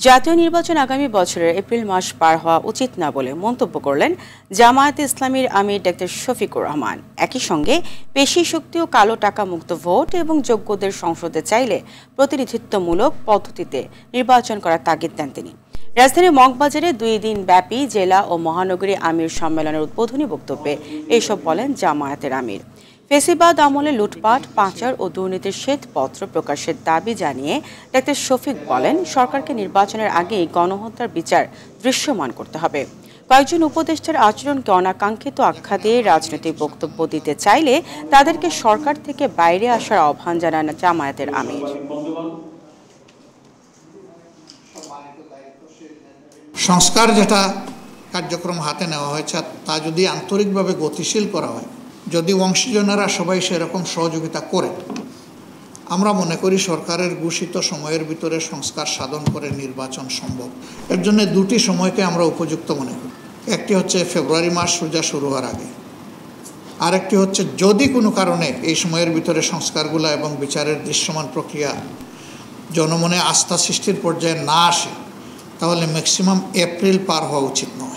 জাতীয় নির্বাচন আগামী বছরের এপ্রিল মাস পার হওয়া উচিত না বলে মন্তব্য করলেন জামায়াতে ইসলামীর আমির ডক্টর শফিকুর রহমান। একই সঙ্গে পেশি শক্তি ও কালো টাকা মুক্ত ভোট এবং যোগ্যদের সংসদে চাইলে প্রতিনিধিত্বমূলক পদ্ধতিতে নির্বাচন করার তাগিদ দেন তিনি। রাজধানীর মগবাজারে 2 দিন ব্যাপী জেলা ও মহানগরী আমির সম্মেলনের উদ্বোধনী বক্তব্যে এসব বলেন জামায়াতের আমির। ফেসিবাদ আমলে লুটপাট, পাচার ও দুর্নীতির শ্বেতপত্র প্রকাশের দাবি জানিয়ে ডক্টর শফিক বলেন, সরকারকে নির্বাচনের আগেই গণহত্যার বিচার দৃশ্যমান করতে হবে। কয়েকজন উপদেষ্টার আচরণকে অনাকাঙ্ক্ষিত আখ্যা দিয়ে রাজনৈতিক বক্তব্য দিতে চাইলে তাদেরকে সরকার থেকে বাইরে আসার আহ্বান জানান জামায়াতের আমির। সংস্কার যেটা কার্যক্রম হাতে নেওয়া হয়েছে তা যদি আন্তরিকভাবে গতিশীল করা হয়, যদি অংশীজনেরা সবাই সেরকম সহযোগিতা করে, আমরা মনে করি সরকারের ঘোষিত সময়ের ভিতরে সংস্কার সাধন করে নির্বাচন সম্ভব। এর জন্য 2টি সময়কে আমরা উপযুক্ত মনে করি। একটি হচ্ছে ফেব্রুয়ারি মাস সোজা শুরু হওয়ার আগে, আরেকটি হচ্ছে যদি কোনো কারণে এই সময়ের ভিতরে সংস্কারগুলো এবং বিচারের দৃশ্যমান প্রক্রিয়া জনমনে আস্থা সৃষ্টির পর্যায়ে না আসে, তাহলে ম্যাক্সিমাম এপ্রিল পার হওয়া উচিত নয়।